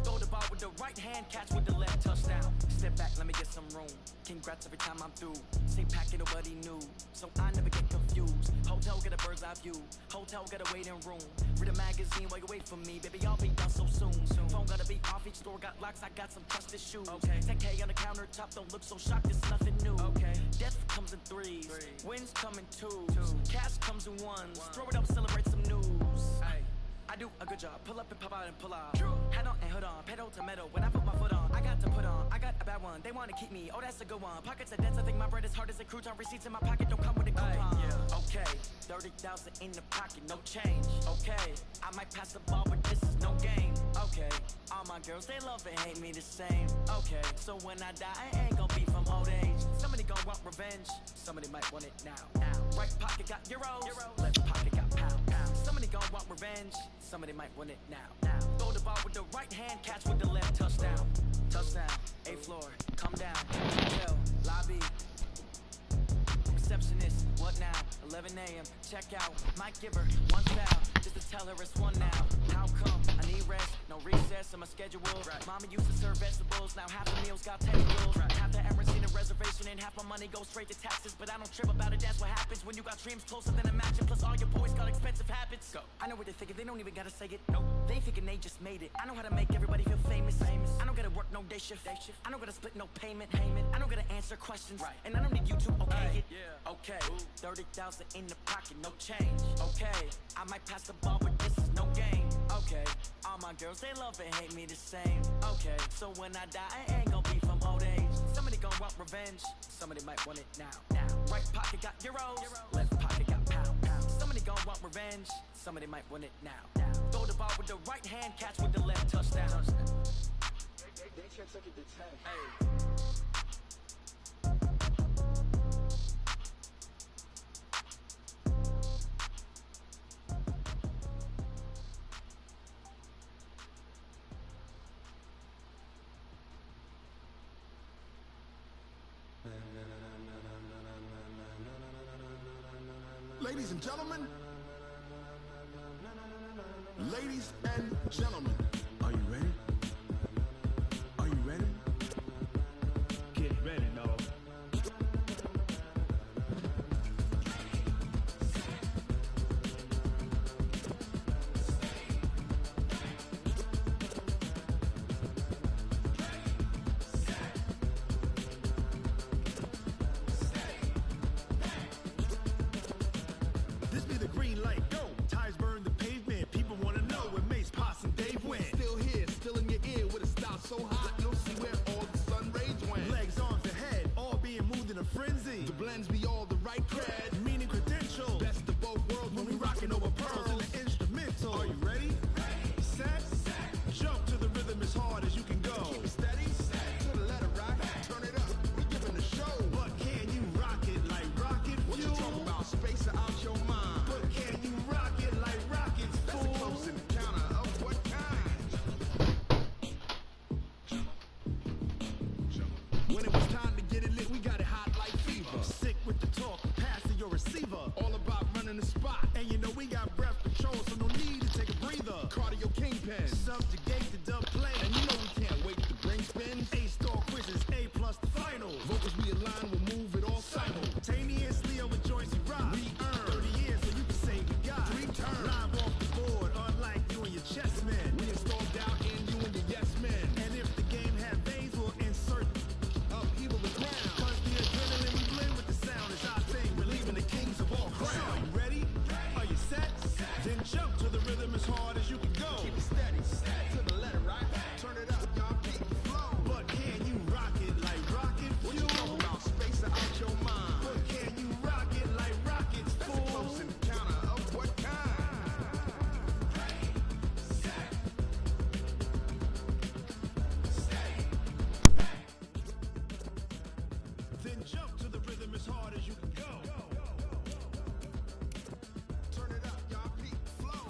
Throw the ball with the right hand, catch with the left, touchdown. Step back, let me get some room. Congrats every time I'm through. Same packet, nobody knew, so I never get confused. Hotel get a bird's eye view, hotel get a waiting room. Read a magazine while you wait for me, baby, I'll be done so soon. Phone gotta be off, each store got locks, I got some trusted shoes. Okay, 10K on the countertop, don't look so shocked, it's nothing new. Okay, death comes in threes, wins come in twos, cash comes in ones. Throw it up, celebrate some news. I do a good job, pull up and pop out and pull out. Head on and hood on, pedal to metal. When I put my foot on, I got to put on. I got a bad one, they wanna keep me, oh that's a good one. Pockets are dense, I think my bread is hard as a crouton. Receipts in my pocket don't come with a coupon. Okay, 30,000 in the pocket, no change. Okay, I might pass the ball, but this is no game. Okay, all my girls, they love and hate me the same. Okay, so when I die, I ain't gonna be from old age. Somebody gonna want revenge, somebody might want it now. Right pocket got euros, left pocket got pounds. Somebody gonna want revenge, somebody might want it now. Throw the ball with the right hand, catch with the left, touchdown. Touchdown, A floor, come down. Hotel, lobby. Receptionist, what now? 11 a.m., check out. Might give her one foul, just to tell her it's one now. How come? I need rest, no recess in my schedule. Mama used to serve vegetables, now half the meals got tentacles. Half the errands in the reservation and half my money goes straight to taxes. But I don't trip about it, that's what happens when you got dreams closer than a match. Plus all your boys got expensive habits. Go. I know what they're thinking, they don't even gotta say it. Nope. They thinking they just made it. I know how to make everybody feel famous. I don't gotta work no day shift. I don't gotta split no payment. I don't gotta answer questions. Right. And I don't need you to okay it. Yeah. Okay. 30,000 in the pocket, no change. Okay. I might pass the ball, but this is no game. Okay. All my girls, they love and hate me the same. Okay. So when I die, I ain't gonna be from old age. Somebody gon' want revenge. Somebody might want it now. Right pocket got euros. Left pocket got pound. Somebody gon' want revenge. Somebody might want it now. Throw the ball with the right hand, catch with the left, touchdown. They took it to 10. Hey. Ladies and gentlemen, ladies and gentlemen, are you ready? Are you ready? Get ready, dog. This be the green light, go! Tires burn the pavement, people wanna know where Mace, Posse, and Dave went. Still here, still in your ear, with a style so hot, you'll see where all the sun rage went. Legs, arms, and head, all being moved in a frenzy. The blends be all the right cred, meaning credentials. Best of both worlds when we rockin' over pearls in the instrumental. Are you ready? Set, jump to the rhythm as hard as you can go. Keep it steady, to the letter right, turn it up, we giving the show. But can you rock it like rocket fuel? What you talking about, space out your mind? But can you rock it like rockets, fool? That's a close encounter of what kind? When it was time to get it lit, we got it hot like fever. Sick with the talk, pass to your receiver. All about running the spot, and you know we got breath control, so no need to take a breather. Cardio kingpin, subjugate the dub play, and you know we can't wait to bring spins. A-star quizzes, A+ the final. Vocals we align, we'll move it all simultaneously over joints we rock. We earn 30 years, so you can say we got 3 turns. Live off the board, unlike you and your chess men. We installed out in you and your yes men. And if the game had veins, we'll insert upheaval the ground. Cause the adrenaline we blend with the sound is our thing. We're leaving the kings of all crowns. Are you ready? Are you set? Then jump to the rhythm as hard as you can go. Keep it steady, to the letter right. Turn it up, y'all keep the flow. But can you rock it like rocket fuel? What you talking about, space out your mind? But can you rock it like rockets, fool? That's a close encounter of what kind? Then jump to the rhythm as hard as you can go. Turn it up, y'all keep the flow.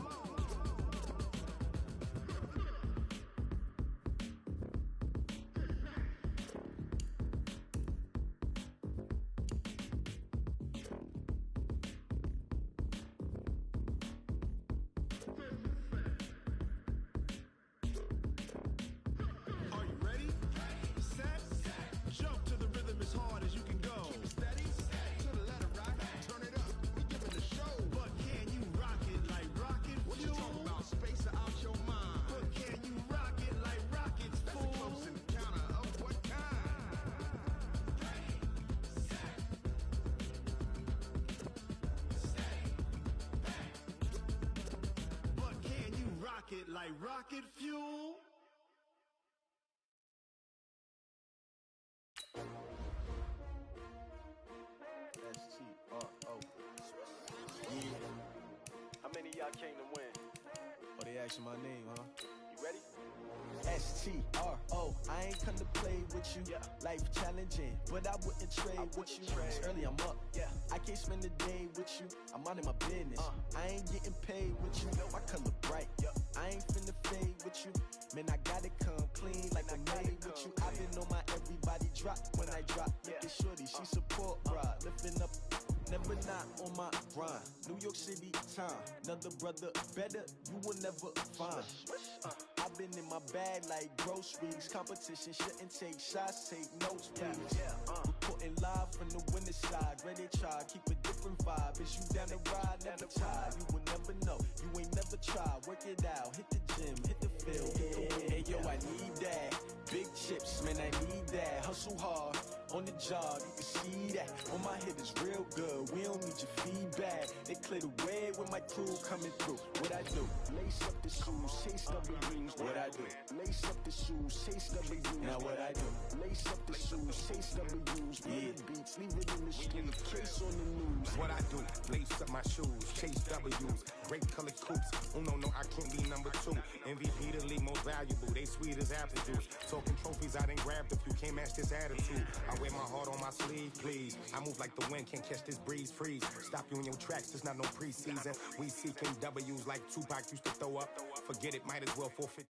Are you ready? Set, jump to the rhythm as hard as you can go. Keep it steady, to the letter right. Turn it up, we giving the show. But can you rock it like rocket fuel? What you talking about, space out your mind? But can you rock it like rockets, fool? That's a close encounter of what kind? But can you rock it like rocket fuel? S-T-R-O. Yeah. How many of y'all came to win? Oh, they asking my name, huh? You ready? S-T-R-O. I ain't come to play with you. Life challenging, but I wouldn't trade with you. It's early, I'm up. I can't spend the day with you. I'm minding my business. I ain't getting paid with you. My color bright. I ain't finna fade with you. Man, I gotta come clean like I'm made with you. I've been on my everybody drop when I drop. Look at shorty, she support, bruh. Lifting up, never not on my grind. New York City time, another brother better, you will never find. I've been in my bag like groceries. Competition shouldn't take shots, take notes, please. reporting live from the winter side. Ready to try, keep a different vibe. Is you down the ride, never try. You will never know, you ain't never tried. Work it out, hit the gym, hit the field, hit the wind. Hey yo, I need that. Big chips, man, I need that. Hustle hard, on the job, you can see that. On my head is real good, we don't need your feedback. They clear the way with my crew coming through. What I do? Lace up the shoes, chase W's. What I do? Lace up the shoes, chase W's. Now what I do? Lace up the shoes, chase W's. Yeah. Beats, leave it in the street, case on the news. What I do? Lace up my shoes, chase W's. Great color coops. Oh no, I can't be number 2. MVP the league most valuable. They sweet as apple juice. Talking trophies, I done grabbed a few. Can't match this attitude. I wear my heart on my sleeve, please. I move like the wind, can't catch this breeze, freeze. Stop you in your tracks, it's not no preseason. We seeking W's like Tupac used to throw up. Forget it, might as well forfeit.